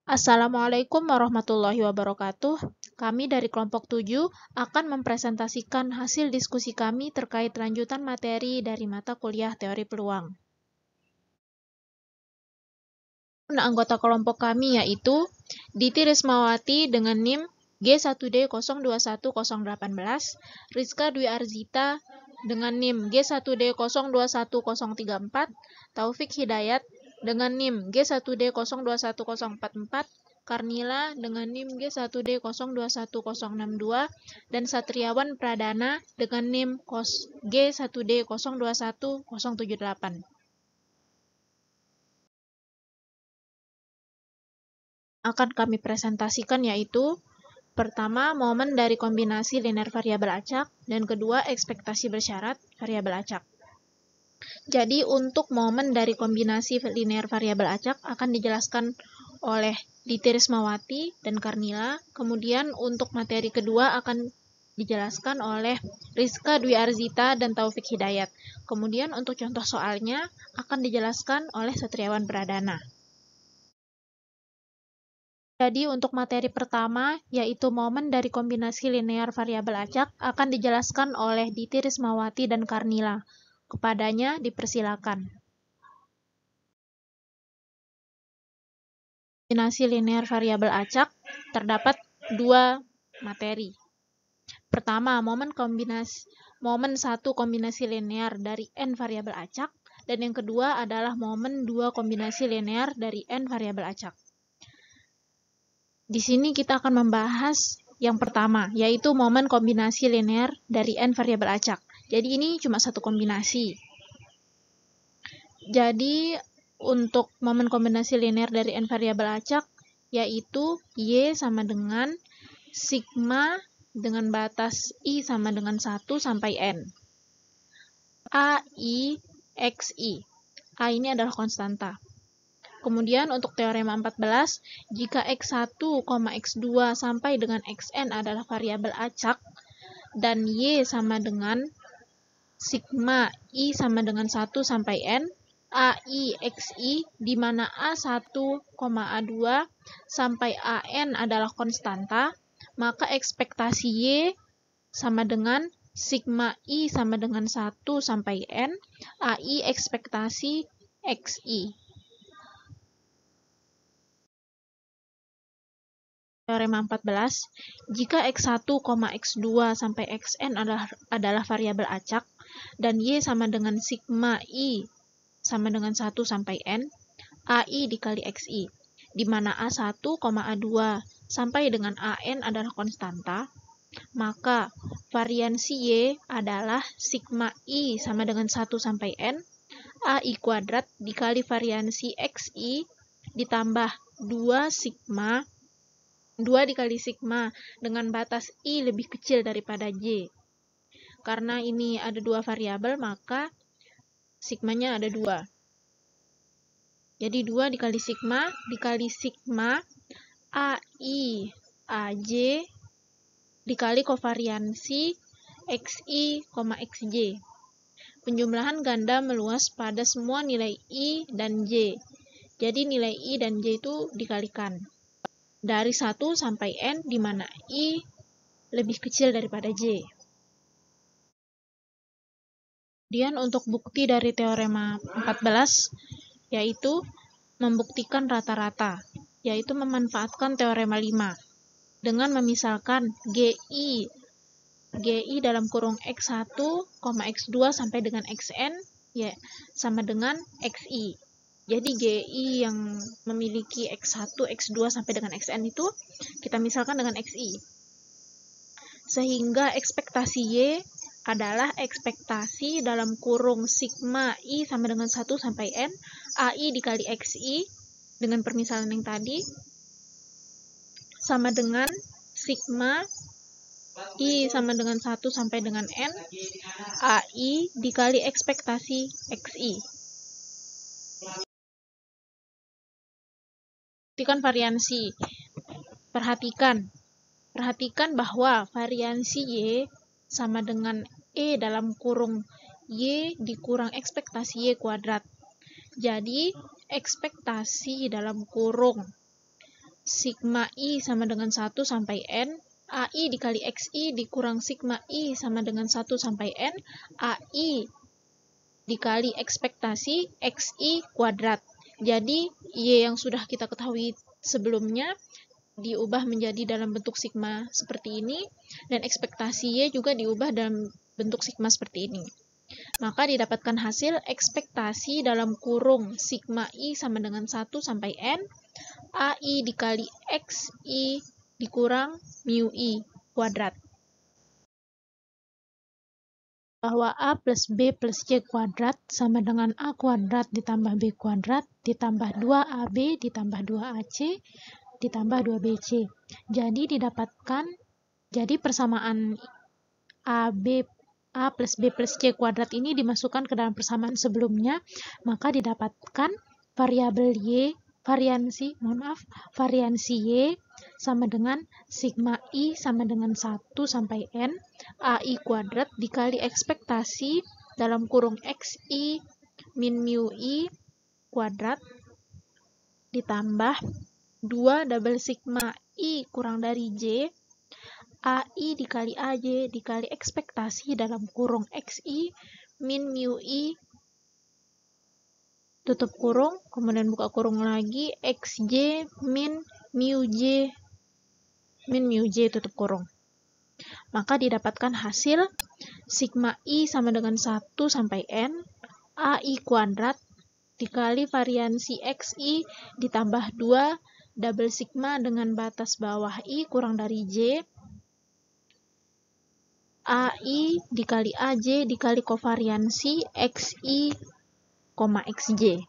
Assalamualaikum warahmatullahi wabarakatuh. Kami dari kelompok 7 akan mempresentasikan hasil diskusi kami terkait lanjutan materi dari mata kuliah teori peluang. Anggota kelompok kami yaitu Diti Rismawati dengan NIM G1D021018, Rizka Dwi Arzita dengan NIM G1D021034, Taufik Hidayat dengan NIM G1D021044, Karnila dengan NIM G1D021062, dan Satriawan Pradana dengan NIM G1D021078. Akan kami presentasikan yaitu pertama, momen dari kombinasi linear variabel acak, dan kedua, ekspektasi bersyarat variabel acak. Jadi, untuk momen dari kombinasi linear variabel acak akan dijelaskan oleh Diti Rismawati dan Karnila. Kemudian, untuk materi kedua akan dijelaskan oleh Rizka Dwi Arzita dan Taufik Hidayat. Kemudian, untuk contoh soalnya akan dijelaskan oleh Satriawan Pradana. Jadi untuk materi pertama, yaitu momen dari kombinasi linear variabel acak, akan dijelaskan oleh Diti Rismawati dan Karnila. Kepadanya dipersilakan. Kombinasi linear variabel acak terdapat dua materi. Pertama, momen satu kombinasi linear dari n variabel acak, dan yang kedua adalah momen dua kombinasi linear dari n variabel acak. Di sini kita akan membahas yang pertama, yaitu momen kombinasi linear dari n variabel acak. Jadi ini cuma satu kombinasi. Jadi untuk momen kombinasi linear dari n variabel acak, yaitu y sama dengan sigma dengan batas i sama dengan 1 sampai n. A, I, X, I. A ini adalah konstanta. Kemudian untuk teorema 14, jika x1, x2 sampai dengan xn adalah variabel acak, dan y sama dengan sigma i sama dengan 1 sampai n, ai, xi, di mana a1, a2 sampai an adalah konstanta, maka ekspektasi y sama dengan sigma i sama dengan 1 sampai n, ai ekspektasi xi. Teorema 14, jika x1, x2 sampai xn adalah variabel acak, dan y sama dengan sigma i sama dengan 1 sampai n, ai dikali xi, di mana a1, a2 sampai dengan an adalah konstanta, maka variansi y adalah sigma i sama dengan 1 sampai n, ai kuadrat dikali variansi xi ditambah 2 dikali sigma dengan batas i lebih kecil daripada j. Karena ini ada dua variabel, maka sigmanya ada 2. Jadi 2 dikali sigma ai aj dikali kovariansi xi, xj. Penjumlahan ganda meluas pada semua nilai i dan j. Jadi nilai i dan j itu dikalikan. Dari 1 sampai n, di mana i lebih kecil daripada j. Kemudian untuk bukti dari teorema 14, yaitu membuktikan rata-rata, yaitu memanfaatkan teorema 5, dengan memisalkan GI dalam kurung X1, X2 sampai dengan Xn, ya, sama dengan XI. Jadi GI yang memiliki X1, X2 sampai dengan Xn itu kita misalkan dengan XI. Sehingga ekspektasi Y adalah ekspektasi dalam kurung sigma I sama dengan 1 sampai N, AI dikali XI dengan permisalan yang tadi sama dengan sigma I sama dengan 1 sampai dengan N, AI dikali ekspektasi XI. Perhatikan variansi. Perhatikan bahwa variansi Y sama dengan E dalam kurung Y dikurang ekspektasi Y kuadrat. Jadi, ekspektasi dalam kurung sigma I sama dengan 1 sampai N, AI dikali XI dikurang sigma I sama dengan 1 sampai N, AI dikali ekspektasi XI kuadrat. Jadi, Y yang sudah kita ketahui sebelumnya diubah menjadi dalam bentuk sigma seperti ini, dan ekspektasi Y juga diubah dalam bentuk sigma seperti ini. Maka didapatkan hasil ekspektasi dalam kurung sigma I sama dengan 1 sampai N, AI dikali XI dikurang mu I kuadrat. Bahwa A plus B plus C kuadrat sama dengan A kuadrat ditambah B kuadrat ditambah 2AB ditambah 2AC ditambah 2BC. Jadi persamaan A plus B plus C kuadrat ini dimasukkan ke dalam persamaan sebelumnya, maka didapatkan variansi Y sama dengan sigma I sama dengan 1 sampai N AI kuadrat dikali ekspektasi dalam kurung XI min mu I kuadrat ditambah 2 double sigma I kurang dari J AI dikali AJ dikali ekspektasi dalam kurung XI min mu I tutup kurung, kemudian buka kurung lagi, XJ min mu J tutup kurung. Maka didapatkan hasil sigma I sama dengan 1 sampai N AI kuadrat dikali variansi XI ditambah 2 double sigma dengan batas bawah I kurang dari J AI dikali AJ dikali kovariansi XI, XJ.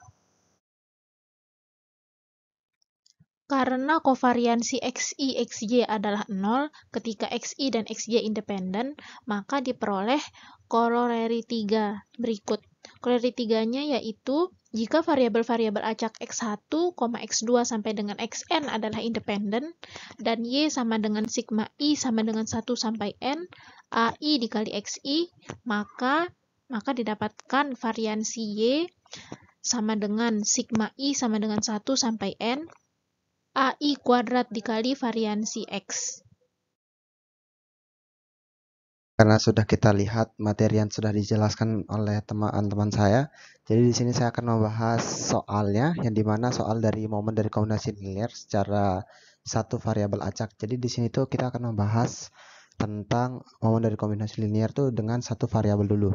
Karena kovariansi XI, XJ adalah 0 ketika XI dan XJ independen, maka diperoleh koroleri 3 berikut. Koroleri 3-nya yaitu jika variabel-variabel acak X1, X2 sampai dengan Xn adalah independen, dan Y sama dengan sigma I sama dengan 1 sampai N, AI dikali XI, maka didapatkan variansi Y sama dengan sigma I sama dengan 1 sampai N, AI kuadrat dikali variansi X. Karena sudah kita lihat materi yang sudah dijelaskan oleh teman-teman saya, jadi di sini saya akan membahas soalnya, yang dimana soal dari momen dari kombinasi linear secara satu variabel acak. Jadi di sini tuh kita akan membahas tentang momen dari kombinasi linear tuh dengan satu variabel dulu.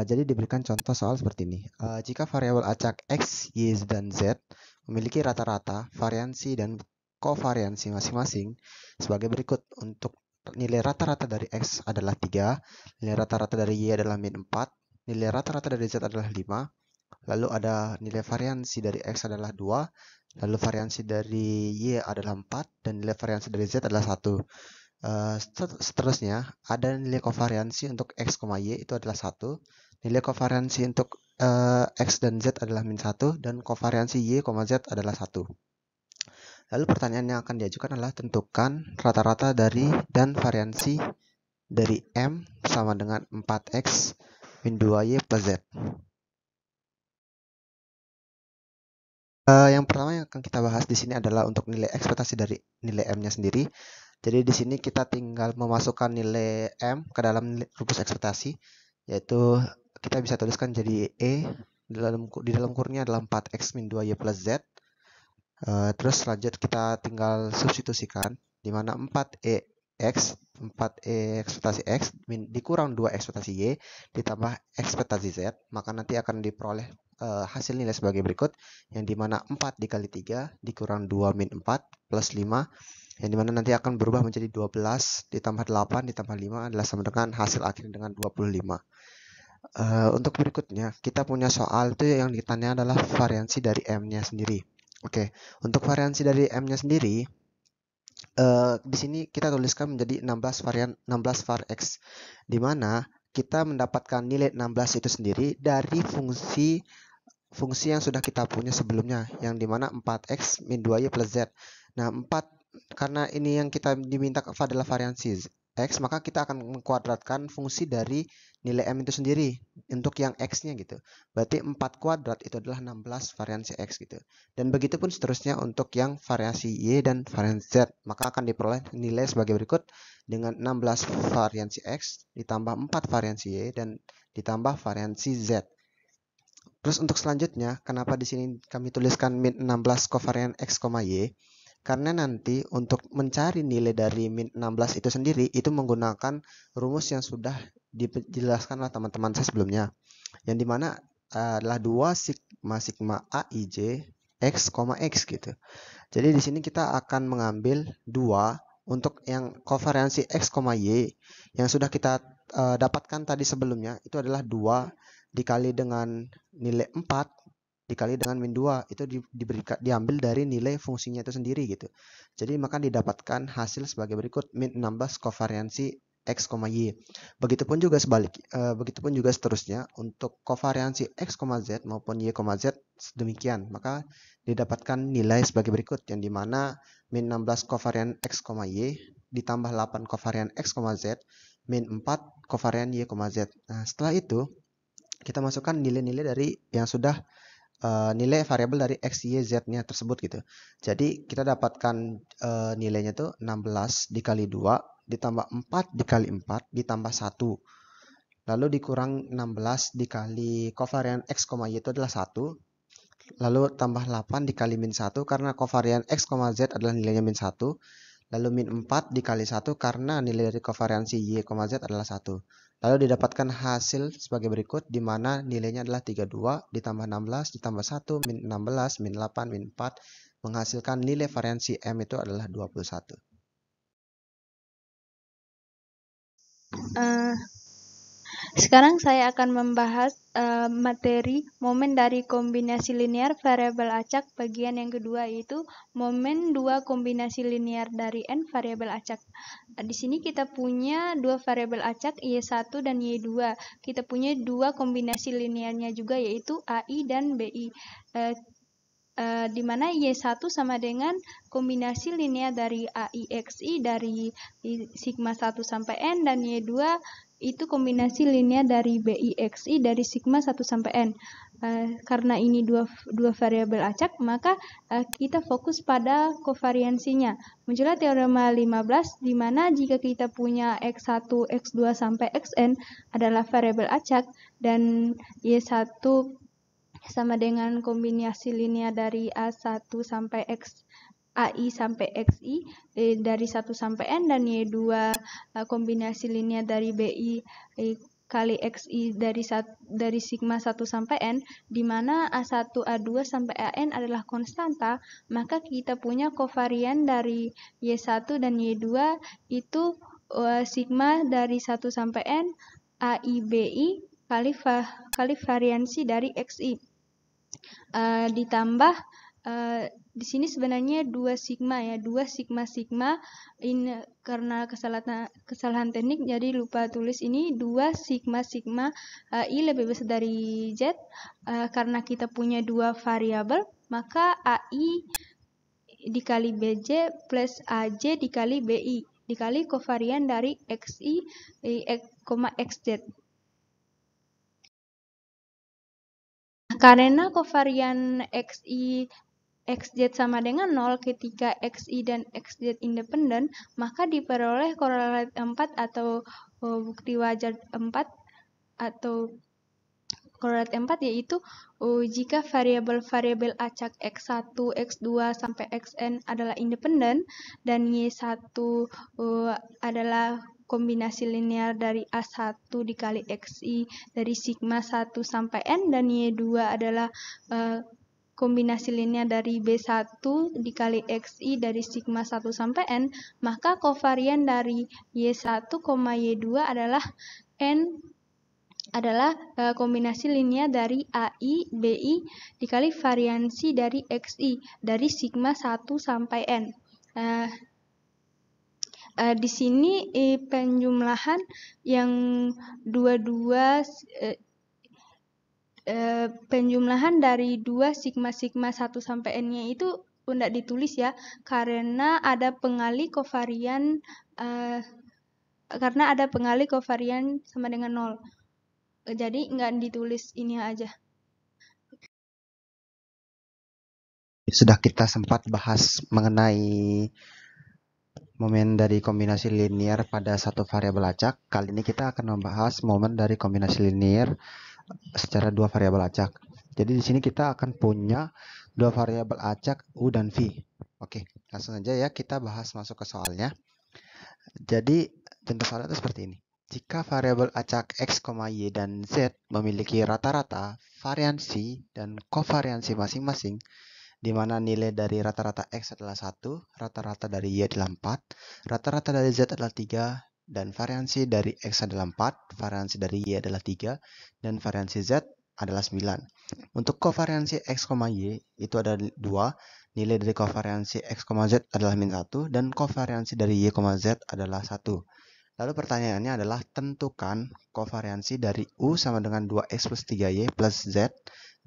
Jadi diberikan contoh soal seperti ini. Jika variabel acak X, Y, dan Z memiliki rata-rata, variansi, dan kovariansi masing-masing sebagai berikut. Untuk nilai rata-rata dari X adalah 3, nilai rata-rata dari Y adalah min 4, nilai rata-rata dari Z adalah 5, lalu ada nilai variansi dari X adalah 2, lalu variansi dari Y adalah 4, dan nilai variansi dari Z adalah 1. Seterusnya, ada nilai kovariansi untuk X, Y itu adalah 1, nilai kovariansi untuk X dan Z adalah min 1, dan kovariansi Y, Z adalah 1. Lalu pertanyaan yang akan diajukan adalah tentukan rata-rata dari dan variansi dari M sama dengan 4X min 2Y plus Z. Yang pertama yang akan kita bahas di sini adalah untuk nilai ekspektasi dari nilai M-nya sendiri. Jadi di sini kita tinggal memasukkan nilai M ke dalam rumus ekspektasi, yaitu kita bisa tuliskan jadi E, di dalam kurungnya adalah 4X min 2Y plus Z. Terus lanjut kita tinggal substitusikan, di mana 4E ekspektasi X dikurang 2 ekspektasi Y ditambah ekspektasi Z, maka nanti akan diperoleh hasil nilai sebagai berikut, yang dimana 4 dikali 3 dikurang 2 min 4 plus 5, yang dimana nanti akan berubah menjadi 12 ditambah 8 ditambah 5 adalah sama dengan hasil akhir dengan 25. Untuk berikutnya kita punya soal itu yang ditanya adalah variansi dari M-nya sendiri. Oke, untuk variansi dari M-nya sendiri, di sini kita tuliskan menjadi 16 var X, di mana kita mendapatkan nilai 16 itu sendiri dari fungsi yang sudah kita punya sebelumnya, yang dimana 4X min 2Y plus Z. Nah, karena ini yang kita diminta adalah variansi X, maka kita akan mengkuadratkan fungsi dari nilai M itu sendiri untuk yang X-nya gitu. Berarti 4 kuadrat itu adalah 16 variansi X gitu. Dan begitu pun seterusnya untuk yang variasi Y dan variansi Z, maka akan diperoleh nilai sebagai berikut dengan 16 variansi X ditambah 4 variansi Y dan ditambah variansi Z. Terus untuk selanjutnya, kenapa di sini kami tuliskan min 16 kovarian X, Y? Karena nanti untuk mencari nilai dari min 16 itu sendiri, itu menggunakan rumus yang sudah dijelaskan oleh teman-teman saya sebelumnya. Yang dimana adalah 2 sigma Aij X, X gitu. Jadi di sini kita akan mengambil 2 untuk yang kovariansi X, Y yang sudah kita dapatkan tadi sebelumnya, itu adalah 2 dikali dengan nilai 4 dikali dengan min 2 itu diambil dari nilai fungsinya itu sendiri gitu. Jadi maka didapatkan hasil sebagai berikut min 16 kovariansi X, Y. Begitupun juga begitupun juga seterusnya untuk kovariansi X, Z maupun Y, Z demikian. Maka didapatkan nilai sebagai berikut yang dimana min 16 kovarian X, Y ditambah 8 kovarian X, Z min 4 kovarian Y, Z. Nah, setelah itu kita masukkan nilai-nilai dari yang sudah nilai variabel dari X, Y, Z-nya tersebut gitu. Jadi kita dapatkan nilainya tuh 16 dikali 2 ditambah 4 dikali 4 ditambah 1. Lalu dikurang 16 dikali kovarian X, Y itu adalah 1. Lalu tambah 8 dikali min 1 karena kovarian X, Z adalah nilainya min 1. Lalu min 4 dikali 1 karena nilai dari kovariansi Y, Z adalah 1. Lalu didapatkan hasil sebagai berikut di mana nilainya adalah 32 ditambah 16 ditambah 1 min 16 min 8 min 4 menghasilkan nilai variansi M itu adalah 21. Sekarang saya akan membahas materi momen dari kombinasi linear variabel acak bagian yang kedua, yaitu momen 2 kombinasi linear dari n variabel acak. Di sini kita punya 2 variabel acak Y1 dan Y2. Kita punya 2 kombinasi linearnya juga, yaitu AI dan BI. Di mana Y1 sama dengan kombinasi linear dari AIXI dari sigma 1 sampai N, dan Y2 itu kombinasi linear dari BIXI dari sigma 1 sampai N. Karena ini dua variabel acak, maka kita fokus pada kovariansinya. Muncullah teorema 15, di mana jika kita punya X1, X2 sampai Xn adalah variabel acak, dan Y1 sama dengan kombinasi linear dari A1 sampai X, AI sampai XI dari 1 sampai N, dan Y2 kombinasi linear dari BI kali XI dari sigma 1 sampai N, di mana A1, A2 sampai AN adalah konstanta, maka kita punya kovarian dari Y1 dan Y2 itu sigma dari 1 sampai N AI BI kali variansi dari XI. Ditambah di sini sebenarnya 2 sigma ya, 2 sigma ini karena kesalahan teknik jadi lupa tulis ini 2 sigma I lebih besar dari Z. Karena kita punya 2 variabel, maka AI dikali BJ plus AJ dikali BI dikali kovarian dari XI, XZ. Karena kovarian XI XZ sama dengan 0 ketika XI dan XZ independen, maka diperoleh korelat 4 atau bukti wajar 4 atau korelat 4, yaitu jika variabel-variabel acak X1, X2 sampai Xn adalah independen dan Y1 adalah kombinasi linear dari A1 dikali XI dari sigma 1 sampai N, dan Y2 adalah kombinasi linear dari B1 dikali XI dari sigma 1 sampai N, maka kovarian dari Y1, Y2 adalah N adalah kombinasi linear dari AI, BI dikali variansi dari XI dari sigma 1 sampai N. Di sini penjumlahan yang penjumlahan dari 2 sigma 1 sampai N-nya itu tidak ditulis ya, karena ada pengali kovarian karena ada pengalih kovarian sama dengan 0. Jadi nggak ditulis ini aja. Sudah kita sempat bahas mengenai momen dari kombinasi linear pada satu variabel acak. Kali ini kita akan membahas momen dari kombinasi linear secara dua variabel acak. Jadi di sini kita akan punya dua variabel acak U dan V. Oke, langsung aja ya kita bahas masuk ke soalnya. Jadi contoh soalnya itu seperti ini. Jika variabel acak X, Y, dan Z memiliki rata-rata, variansi, dan kovariansi masing-masing, di mana nilai dari rata-rata X adalah 1, rata-rata dari Y adalah 4, rata-rata dari Z adalah 3, dan variansi dari X adalah 4, variansi dari Y adalah 3, dan variansi Z adalah 9. Untuk kovariansi X, Y itu ada 2, nilai dari kovariansi X, Z adalah min 1, dan kovariansi dari Y, Z adalah 1. Lalu pertanyaannya adalah tentukan kovariansi dari U sama dengan 2X plus 3Y plus Z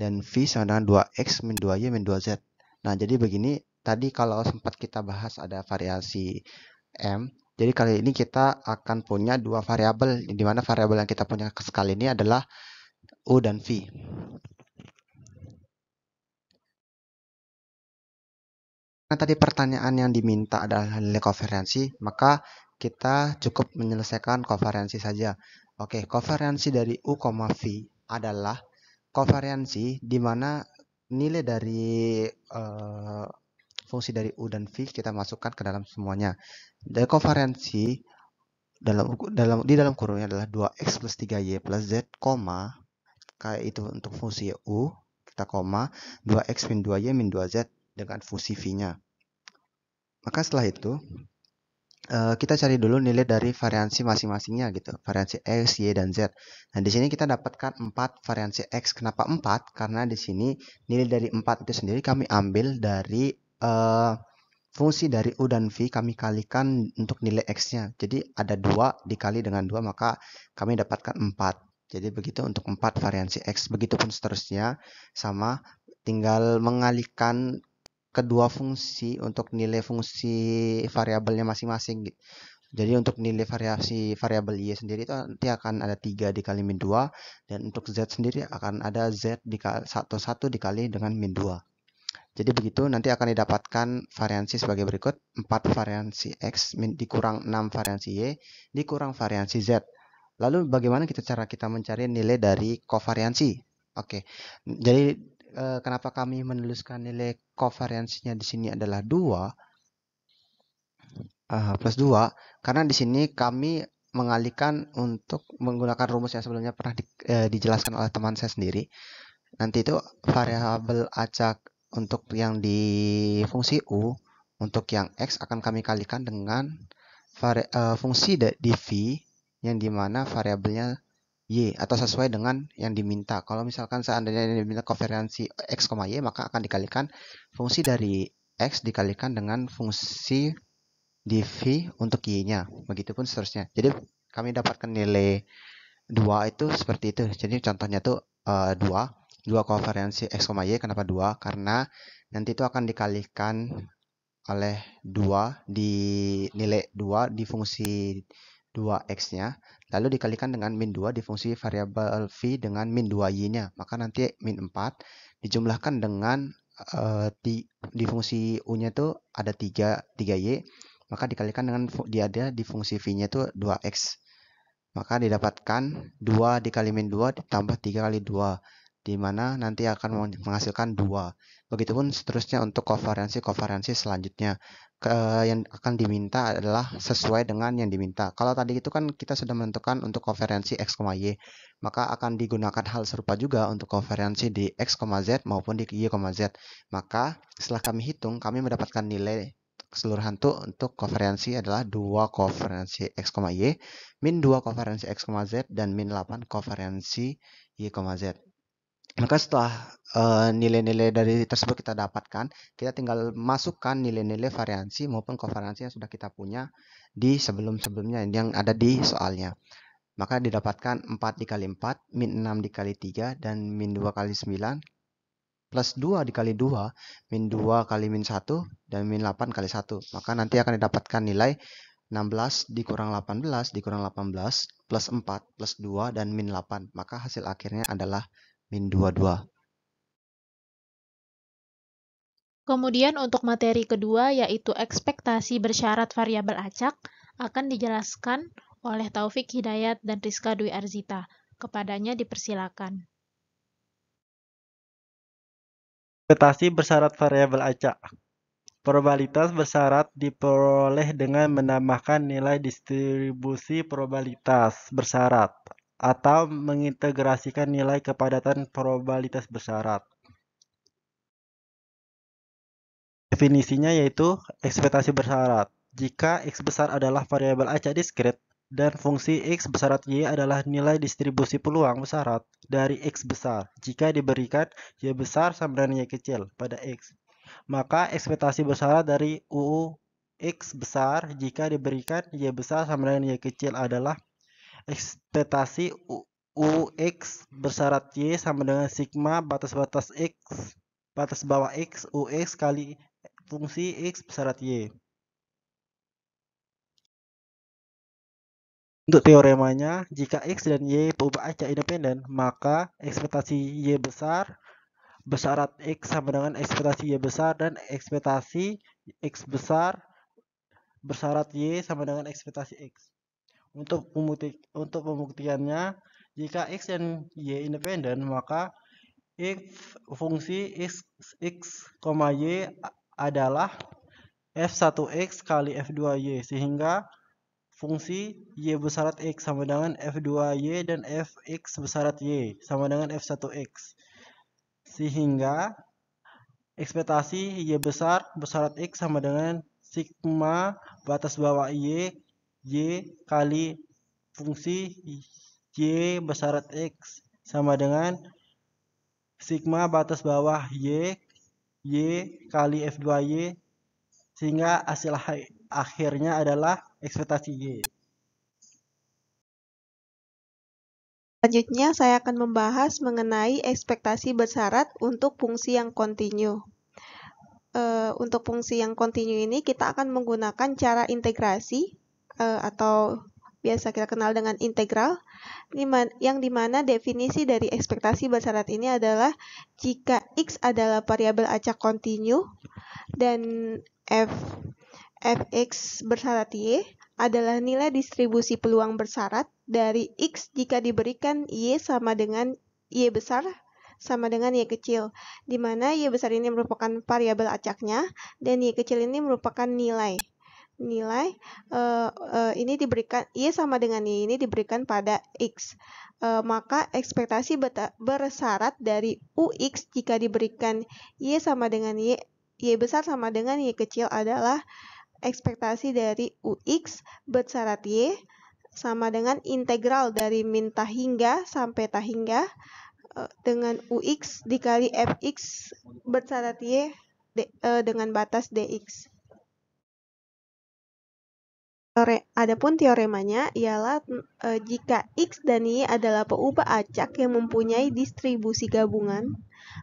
dan V sama dengan 2X min 2Y min 2Z. Nah, jadi begini, tadi kalau sempat kita bahas ada variasi M, jadi kali ini kita akan punya dua variabel, di mana variabel yang kita punya sekali ini adalah U dan V. Nah, tadi pertanyaan yang diminta adalah nilai kovariansi, maka kita cukup menyelesaikan kovariansi saja. Oke, kovariansi dari U, V adalah kovariansi di mana nilai dari fungsi dari U dan V kita masukkan ke dalam semuanya. Dari kovariansi di dalam kurungnya adalah 2X plus 3Y plus Z, kayak itu untuk fungsi U, kita koma, 2X min 2Y min 2Z dengan fungsi V-nya. Maka setelah itu, kita cari dulu nilai dari variansi masing-masingnya gitu, variansi X, Y, dan Z. Nah, di sini kita dapatkan 4 variansi X. Kenapa 4? Karena di sini nilai dari 4 itu sendiri kami ambil dari fungsi dari U dan V kami kalikan untuk nilai X-nya. Jadi ada 2 dikali dengan 2, maka kami dapatkan 4. Jadi begitu untuk 4 variansi X. Begitupun seterusnya, sama tinggal mengalihkan kedua fungsi untuk nilai fungsi variabelnya masing-masing. Jadi untuk nilai variasi variabel Y sendiri itu nanti akan ada 3 dikali min 2, dan untuk Z sendiri akan ada Z dikali 1 dikali dengan min 2. Jadi begitu, nanti akan didapatkan variansi sebagai berikut, 4 variansi X dikurang 6 variansi Y dikurang variansi Z. Lalu bagaimana cara kita mencari nilai dari kovariansi? Oke, jadi kenapa kami menuliskan nilai kovariansinya di sini adalah 2 plus 2? Karena di sini kami mengalihkan untuk menggunakan rumus yang sebelumnya pernah dijelaskan oleh teman saya sendiri. Nanti itu variabel acak untuk yang di fungsi U, untuk yang X akan kami kalikan dengan fungsi di V, yang dimana variabelnya Y, atau sesuai dengan yang diminta. Kalau misalkan seandainya yang diminta kovariansi X, Y, maka akan dikalikan fungsi dari X dikalikan dengan fungsi di V untuk Y-nya. Begitupun seterusnya. Jadi kami dapatkan nilai 2 itu seperti itu. Jadi contohnya tuh 2 kovariansi X, Y. Kenapa 2? Karena nanti itu akan dikalikan oleh 2 di nilai 2 di fungsi 2X-nya, lalu dikalikan dengan min 2 di fungsi variabel V dengan min 2Y-nya. Maka nanti min 4 dijumlahkan dengan di fungsi U-nya itu ada 3Y, maka dikalikan dengan dia ada di fungsi V-nya itu 2X. Maka didapatkan 2 dikali min 2 ditambah 3 kali 2, di mana nanti akan menghasilkan 2. Begitupun seterusnya untuk kovariansi selanjutnya. Yang akan diminta adalah sesuai dengan yang diminta. Kalau tadi itu kan kita sudah menentukan untuk kovariansi X, Y, maka akan digunakan hal serupa juga untuk kovariansi di X, Z maupun di Y, Z. Maka setelah kami hitung, kami mendapatkan nilai keseluruhan tuh untuk kovariansi adalah 2 kovariansi X, Y, min 2 kovariansi X, Z, dan min 8 kovariansi Y, Z. Maka setelah nilai-nilai dari tersebut kita dapatkan, kita tinggal masukkan nilai-nilai variansi maupun kovariansi yang sudah kita punya di sebelum-sebelumnya yang ada di soalnya. Maka didapatkan 4 dikali 4, min 6 dikali 3, dan min 2 kali 9, plus 2 dikali 2, min 2 kali min 1, dan min 8 kali 1. Maka nanti akan didapatkan nilai 16 dikurang 18 dikurang 18 plus 4 plus 2 dan min 8. Maka hasil akhirnya adalah min 22. Kemudian untuk materi kedua yaitu ekspektasi bersyarat variabel acak akan dijelaskan oleh Taufik Hidayat dan Rizka Dwi Arzita. Kepadanya dipersilakan. Ekspektasi bersyarat variabel acak. Probabilitas bersyarat diperoleh dengan menambahkan nilai distribusi probabilitas bersyarat atau mengintegrasikan nilai kepadatan probabilitas bersyarat. Definisinya yaitu ekspektasi bersyarat. Jika X besar adalah variabel acak diskrit dan fungsi X bersyarat Y adalah nilai distribusi peluang bersyarat dari X besar jika diberikan Y besar sama dengan Y kecil pada X, maka ekspektasi bersyarat dari UU X besar jika diberikan Y besar sama dengan Y kecil adalah ekspektasi UX bersyarat Y sama dengan sigma batas-batas X batas bawah X UX kali fungsi X bersyarat Y. Untuk teoremanya, jika X dan Y perubahan acak independen, maka ekspektasi Y besar bersyarat X sama dengan ekspektasi Y besar dan ekspektasi X besar bersyarat Y sama dengan ekspektasi X. Untuk pembuktiannya, jika X dan Y independen, maka fungsi X, Y adalah F1X kali F2Y, sehingga fungsi Y bersyarat X sama dengan F2Y dan Fx bersyarat Y sama dengan F1X. Sehingga ekspektasi Y besar bersyarat X sama dengan sigma batas bawah Y kali fungsi Y bersyarat X sama dengan sigma batas bawah Y kali F2Y, sehingga hasil akhirnya adalah ekspektasi Y. Selanjutnya, saya akan membahas mengenai ekspektasi bersyarat untuk fungsi yang kontinu. Untuk fungsi yang kontinu ini, kita akan menggunakan cara integrasi atau biasa kita kenal dengan integral, yang dimana definisi dari ekspektasi bersyarat ini adalah jika X adalah variabel acak kontinu dan Fx bersyarat Y adalah nilai distribusi peluang bersyarat dari X jika diberikan Y sama dengan Y besar sama dengan Y kecil, di mana Y besar ini merupakan variabel acaknya dan Y kecil ini merupakan nilai ini diberikan Y sama dengan Y ini diberikan pada X. Maka ekspektasi bersyarat dari UX jika diberikan Y sama dengan Y besar sama dengan Y kecil adalah ekspektasi dari UX bersyarat Y sama dengan integral dari min tahingga sampai tahingga dengan UX dikali Fx bersyarat Y dengan batas Dx. Adapun teoremanya ialah jika X dan Y adalah peubah acak yang mempunyai distribusi gabungan,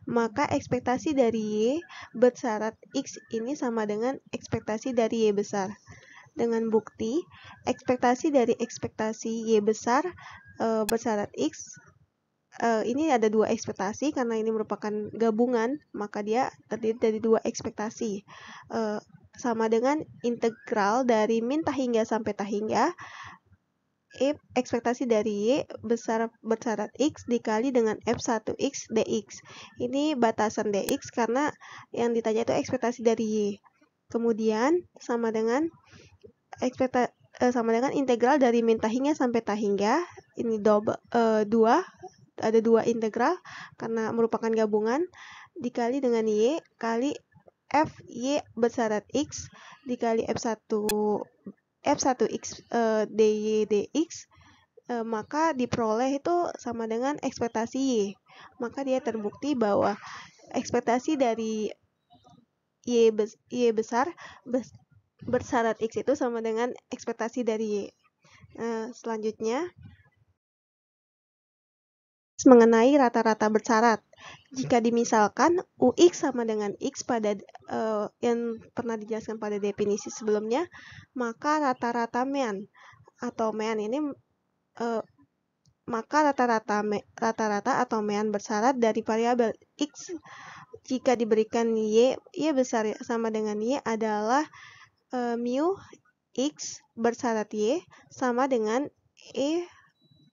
maka ekspektasi dari Y bersyarat X ini sama dengan ekspektasi dari Y besar. Dengan bukti, ekspektasi dari ekspektasi Y besar bersyarat X, ini ada dua ekspektasi karena ini merupakan gabungan, maka dia terdiri dari dua ekspektasi. Sama dengan integral dari min tahingga sampai tahingga ekspektasi dari Y besar bersyarat X dikali dengan F1X dx. Ini batasan dx karena yang ditanya itu ekspektasi dari Y. Kemudian sama dengan integral dari min tahingga sampai tahingga, ini ada dua integral karena merupakan gabungan, dikali dengan Y kali Fy bersyarat X dikali F1X dy dx, maka diperoleh itu sama dengan ekspektasi Y. Maka dia terbukti bahwa ekspektasi dari Y besar bersyarat X itu sama dengan ekspektasi dari Y. Selanjutnya, mengenai rata-rata bersyarat. Jika dimisalkan UX sama dengan X pada yang pernah dijelaskan pada definisi sebelumnya, maka rata-rata mean atau mean ini maka rata-rata atau mean bersyarat dari variabel X jika diberikan Y besar sama dengan Y adalah mu X bersyarat Y sama dengan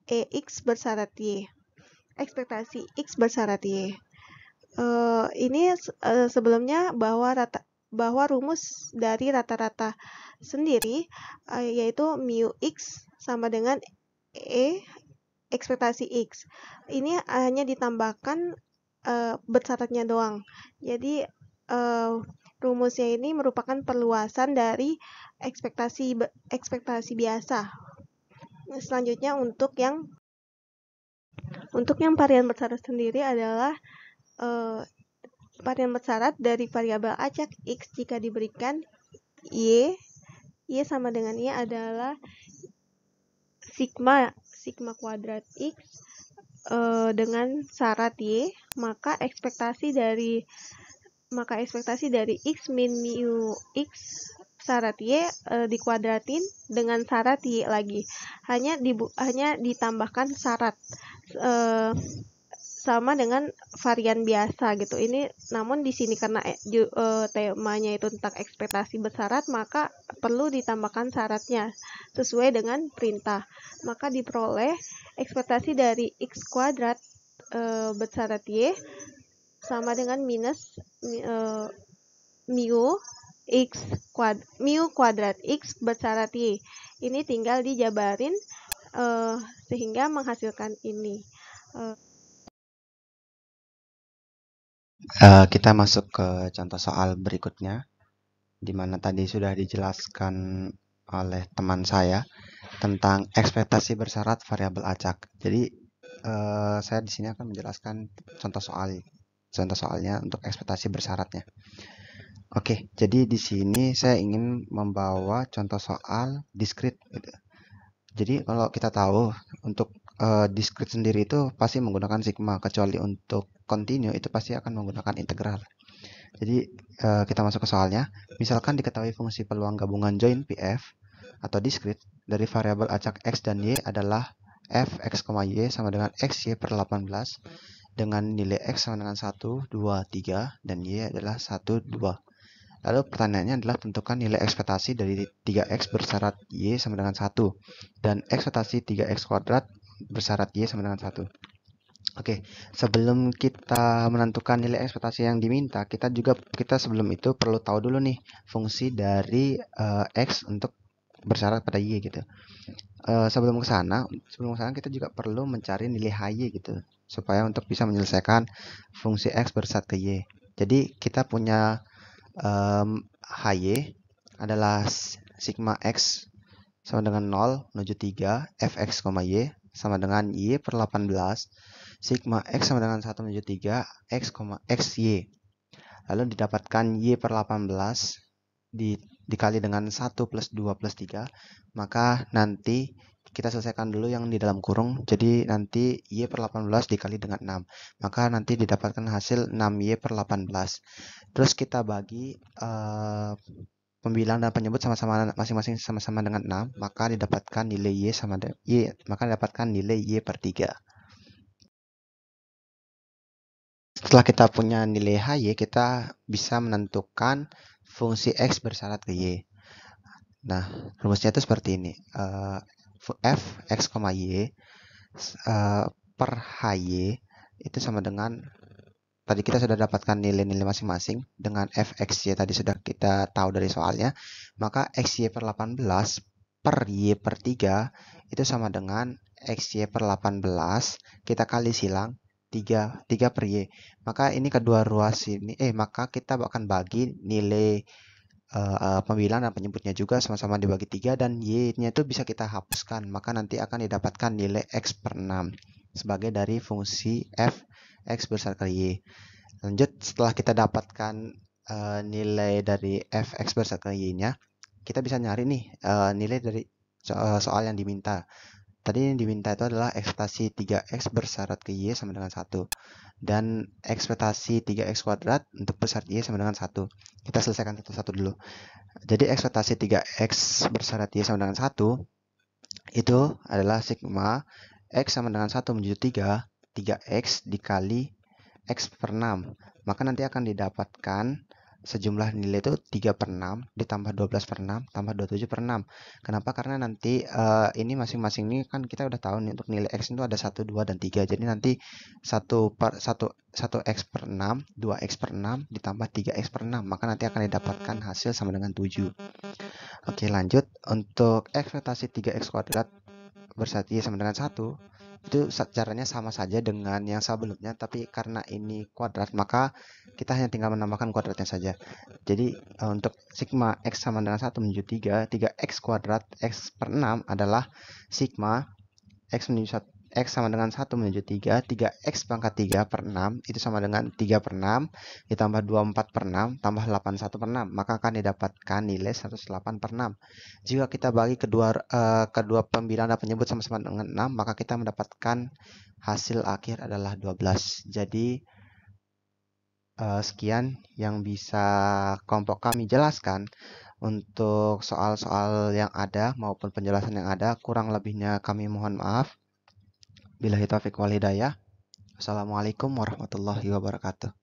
X bersyarat Y. Ekspektasi X bersyarat Y. Ini sebelumnya bahwa rumus dari rata-rata sendiri yaitu mu X sama dengan ekspektasi X. Ini hanya ditambahkan bersyaratnya doang. Jadi rumusnya ini merupakan perluasan dari ekspektasi biasa. Selanjutnya untuk yang varian bersyarat sendiri adalah varian bersyarat dari variabel acak X jika diberikan Y sama dengan Y adalah sigma kuadrat X dengan syarat Y, maka ekspektasi dari X min mu X syarat Y dikuadratin dengan syarat Y lagi. Hanya ditambahkan syarat sama dengan varian biasa gitu. Ini namun di sini karena temanya itu tentang ekspektasi bersyarat, maka perlu ditambahkan syaratnya sesuai dengan perintah. Maka diperoleh ekspektasi dari X kuadrat bersyarat Y sama dengan minus mu kuadrat X bersyarat Y. Ini tinggal dijabarin sehingga menghasilkan ini. Kita masuk ke contoh soal berikutnya, di mana tadi sudah dijelaskan oleh teman saya tentang ekspektasi bersyarat variabel acak. Jadi saya di sini akan menjelaskan contoh soalnya untuk ekspektasi bersyaratnya. Oke, jadi di sini saya ingin membawa contoh soal discrete. Jadi kalau kita tahu untuk discrete sendiri itu pasti menggunakan sigma, kecuali untuk continue itu pasti akan menggunakan integral. Jadi kita masuk ke soalnya. Misalkan diketahui fungsi peluang gabungan join PF atau discrete dari variabel acak X dan Y adalah f x, y sama dengan x y per 18 dengan nilai x sama dengan 1, 2, 3 dan y adalah 1, 2. Lalu pertanyaannya adalah tentukan nilai ekspektasi dari 3x bersyarat y sama dengan 1 dan ekspektasi 3x kuadrat bersyarat y sama dengan 1. Oke, sebelum kita menentukan nilai ekspektasi yang diminta, kita sebelum itu perlu tahu dulu nih fungsi dari x untuk bersyarat pada y gitu. Sebelum ke sana kita juga perlu mencari nilai hy gitu, supaya untuk bisa menyelesaikan fungsi x bersyarat ke y. Jadi kita punya hy adalah sigma x sama dengan 0 menuju 3 fx, y sama dengan y per 18 sigma x sama dengan 1 menuju 3 x, y. Lalu didapatkan y per 18 dikali dengan 1 plus 2 plus 3, maka nanti kita selesaikan dulu yang di dalam kurung. Jadi nanti y per 18 dikali dengan 6, maka nanti didapatkan hasil 6y per 18. Terus kita bagi pembilang dan penyebut masing-masing sama-sama dengan 6, maka didapatkan nilai y didapatkan nilai y per 3. Setelah kita punya nilai hy, kita bisa menentukan fungsi x bersyarat ke y. Nah, rumusnya itu seperti ini. F x, y per hy itu sama dengan, tadi kita sudah dapatkan nilai-nilai masing-masing dengan fxy tadi sudah kita tahu dari soalnya, maka xy per 18 per y per 3 itu sama dengan xy per 18 kita kali silang 3 per y. Maka ini kedua ruas ini maka kita akan bagi nilai pembilang dan penyebutnya juga sama-sama dibagi 3 dan y-nya itu bisa kita hapuskan, maka nanti akan didapatkan nilai x per 6 sebagai dari fungsi f x bersyarat ke y. Lanjut, setelah kita dapatkan nilai dari f x bersyarat ke y-nya, kita bisa nyari nih nilai dari soal yang diminta. tadi yang diminta itu adalah ekspektasi 3x bersyarat ke y sama dengan 1 dan ekspektasi 3x kuadrat untuk bersyarat y sama dengan 1. Kita selesaikan satu-satu dulu. Jadi ekspektasi 3x bersyarat y sama dengan 1 itu adalah sigma x sama dengan 1 menuju 3x dikali x per 6. Maka nanti akan didapatkan sejumlah nilai itu 3 per 6 ditambah 12 per 6 tambah 27 per 6. Kenapa? Karena nanti ini masing-masing ini kan kita udah tahu nih untuk nilai x itu ada 1, 2, dan 3. Jadi nanti 1x per 6, 2x per 6 ditambah 3x per 6. Maka nanti akan didapatkan hasil sama dengan 7. Oke, lanjut. Untuk ekspektasi 3x kuadrat bersyarat y sama dengan 1 itu caranya sama saja dengan yang sebelumnya, tapi karena ini kuadrat maka kita hanya tinggal menambahkan kuadratnya saja. Jadi untuk sigma x sama dengan 1 menuju 3x kuadrat x per 6 adalah sigma x menuju 1, x sama dengan 1 menuju 3x pangkat 3 per 6 itu sama dengan 3 per 6 ditambah 24 per 6 tambah 81 per 6, maka akan didapatkan nilai 108 per 6. Jika kita bagi kedua pembilang dan penyebut sama-sama dengan 6, maka kita mendapatkan hasil akhir adalah 12. Jadi sekian yang bisa kelompok kami jelaskan untuk soal-soal yang ada maupun penjelasan yang ada. Kurang lebihnya kami mohon maaf. Billahi taufiq wal hidayah. Assalamualaikum warahmatullahi wabarakatuh.